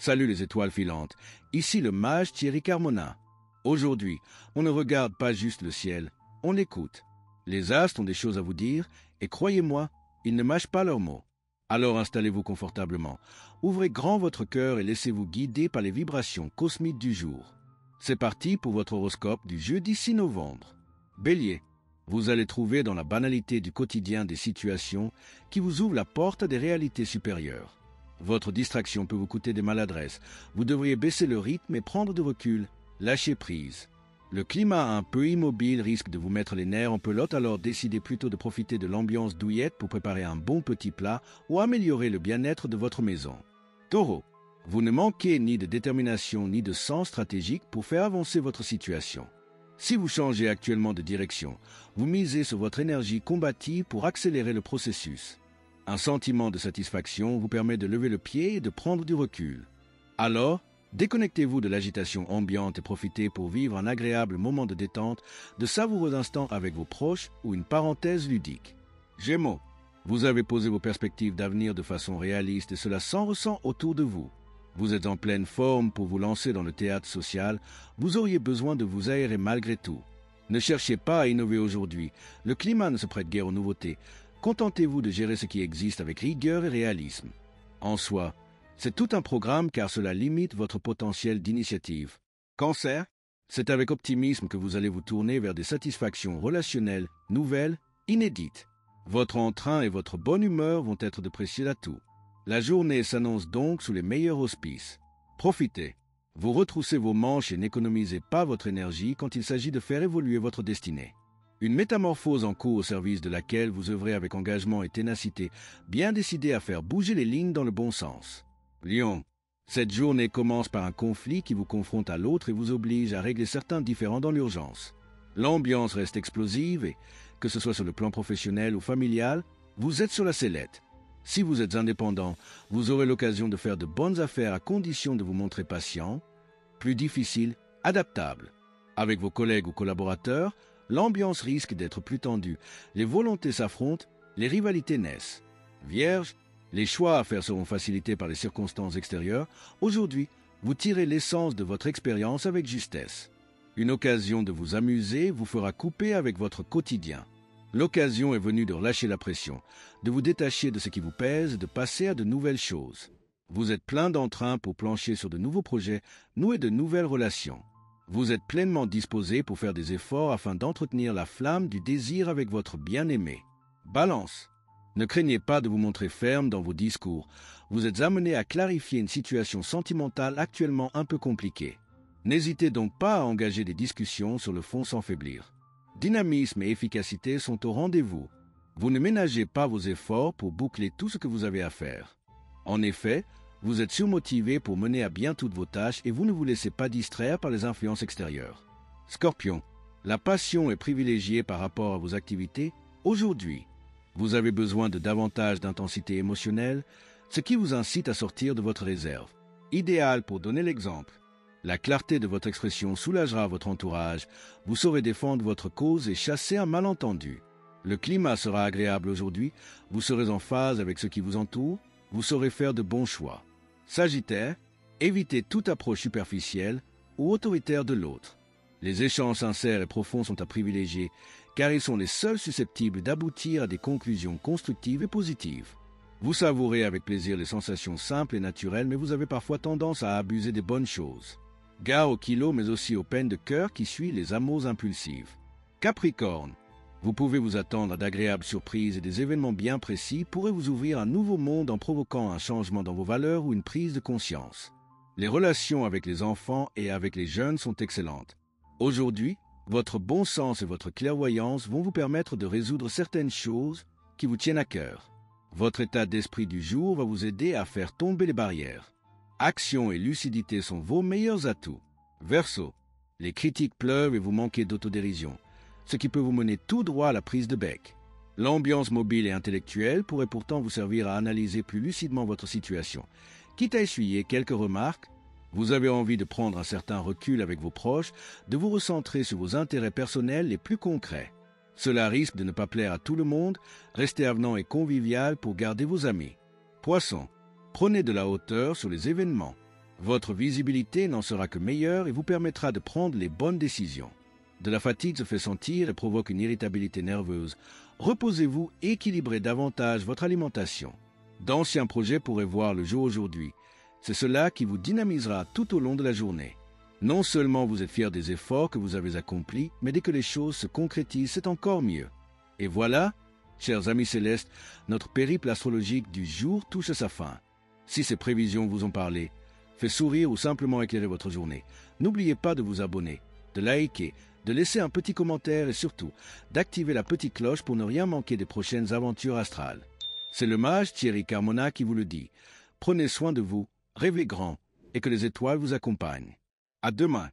Salut les étoiles filantes, ici le mage Thierry Carmona. Aujourd'hui, on ne regarde pas juste le ciel, on l'écoute. Les astres ont des choses à vous dire, et croyez-moi, ils ne mâchent pas leurs mots. Alors installez-vous confortablement, ouvrez grand votre cœur et laissez-vous guider par les vibrations cosmiques du jour. C'est parti pour votre horoscope du jeudi 6 novembre. Bélier, vous allez trouver dans la banalité du quotidien des situations qui vous ouvrent la porte à des réalités supérieures. Votre distraction peut vous coûter des maladresses. Vous devriez baisser le rythme et prendre du recul. Lâchez prise. Le climat un peu immobile risque de vous mettre les nerfs en pelote, alors décidez plutôt de profiter de l'ambiance douillette pour préparer un bon petit plat ou améliorer le bien-être de votre maison. Taureau, vous ne manquez ni de détermination ni de sens stratégique pour faire avancer votre situation. Si vous changez actuellement de direction, vous misez sur votre énergie combative pour accélérer le processus. Un sentiment de satisfaction vous permet de lever le pied et de prendre du recul. Alors, déconnectez-vous de l'agitation ambiante et profitez pour vivre un agréable moment de détente, de savoureux instants avec vos proches ou une parenthèse ludique. Gémeaux, vous avez posé vos perspectives d'avenir de façon réaliste et cela s'en ressent autour de vous. Vous êtes en pleine forme pour vous lancer dans le théâtre social, vous auriez besoin de vous aérer malgré tout. Ne cherchez pas à innover aujourd'hui, le climat ne se prête guère aux nouveautés. Contentez-vous de gérer ce qui existe avec rigueur et réalisme. En soi, c'est tout un programme car cela limite votre potentiel d'initiative. Cancer, c'est avec optimisme que vous allez vous tourner vers des satisfactions relationnelles, nouvelles, inédites. Votre entrain et votre bonne humeur vont être de précieux atouts. La journée s'annonce donc sous les meilleurs auspices. Profitez. Vous retroussez vos manches et n'économisez pas votre énergie quand il s'agit de faire évoluer votre destinée. Une métamorphose en cours au service de laquelle vous œuvrez avec engagement et ténacité, bien décidé à faire bouger les lignes dans le bon sens. Lion, cette journée commence par un conflit qui vous confronte à l'autre et vous oblige à régler certains différends dans l'urgence. L'ambiance reste explosive et, que ce soit sur le plan professionnel ou familial, vous êtes sur la sellette. Si vous êtes indépendant, vous aurez l'occasion de faire de bonnes affaires à condition de vous montrer patient, plus difficile, adaptable. Avec vos collègues ou collaborateurs, l'ambiance risque d'être plus tendue, les volontés s'affrontent, les rivalités naissent. Vierge, les choix à faire seront facilités par les circonstances extérieures. Aujourd'hui, vous tirez l'essence de votre expérience avec justesse. Une occasion de vous amuser vous fera couper avec votre quotidien. L'occasion est venue de relâcher la pression, de vous détacher de ce qui vous pèse et de passer à de nouvelles choses. Vous êtes plein d'entrain pour plancher sur de nouveaux projets, nouer de nouvelles relations. Vous êtes pleinement disposé pour faire des efforts afin d'entretenir la flamme du désir avec votre bien-aimé. Balance. Ne craignez pas de vous montrer ferme dans vos discours. Vous êtes amené à clarifier une situation sentimentale actuellement un peu compliquée. N'hésitez donc pas à engager des discussions sur le fond sans faiblir. Dynamisme et efficacité sont au rendez-vous. Vous ne ménagez pas vos efforts pour boucler tout ce que vous avez à faire. En effet, vous êtes surmotivé pour mener à bien toutes vos tâches et vous ne vous laissez pas distraire par les influences extérieures. Scorpion, la passion est privilégiée par rapport à vos activités aujourd'hui. Vous avez besoin de davantage d'intensité émotionnelle, ce qui vous incite à sortir de votre réserve. Idéal pour donner l'exemple. La clarté de votre expression soulagera votre entourage, vous saurez défendre votre cause et chasser un malentendu. Le climat sera agréable aujourd'hui, vous serez en phase avec ce qui vous entoure, vous saurez faire de bons choix. Sagittaire, évitez toute approche superficielle ou autoritaire de l'autre. Les échanges sincères et profonds sont à privilégier, car ils sont les seuls susceptibles d'aboutir à des conclusions constructives et positives. Vous savourez avec plaisir les sensations simples et naturelles, mais vous avez parfois tendance à abuser des bonnes choses. Gare au kilo, mais aussi aux peines de cœur qui suivent les amours impulsives. Capricorne, vous pouvez vous attendre à d'agréables surprises et des événements bien précis pourraient vous ouvrir un nouveau monde en provoquant un changement dans vos valeurs ou une prise de conscience. Les relations avec les enfants et avec les jeunes sont excellentes. Aujourd'hui, votre bon sens et votre clairvoyance vont vous permettre de résoudre certaines choses qui vous tiennent à cœur. Votre état d'esprit du jour va vous aider à faire tomber les barrières. Action et lucidité sont vos meilleurs atouts. Verseau, les critiques pleuvent et vous manquez d'autodérision, ce qui peut vous mener tout droit à la prise de bec. L'ambiance mobile et intellectuelle pourrait pourtant vous servir à analyser plus lucidement votre situation. Quitte à essuyer quelques remarques, vous avez envie de prendre un certain recul avec vos proches, de vous recentrer sur vos intérêts personnels les plus concrets. Cela risque de ne pas plaire à tout le monde, restez avenant et convivial pour garder vos amis. Poisson, prenez de la hauteur sur les événements. Votre visibilité n'en sera que meilleure et vous permettra de prendre les bonnes décisions. De la fatigue se fait sentir et provoque une irritabilité nerveuse. Reposez-vous et équilibrez davantage votre alimentation. D'anciens projets pourraient voir le jour aujourd'hui. C'est cela qui vous dynamisera tout au long de la journée. Non seulement vous êtes fier des efforts que vous avez accomplis, mais dès que les choses se concrétisent, c'est encore mieux. Et voilà, chers amis célestes, notre périple astrologique du jour touche à sa fin. Si ces prévisions vous ont parlé, fait sourire ou simplement éclairer votre journée, n'oubliez pas de vous abonner, de liker, de laisser un petit commentaire et surtout d'activer la petite cloche pour ne rien manquer des prochaines aventures astrales. C'est le mage Thierry Carmona qui vous le dit. Prenez soin de vous, rêvez grand et que les étoiles vous accompagnent. À demain.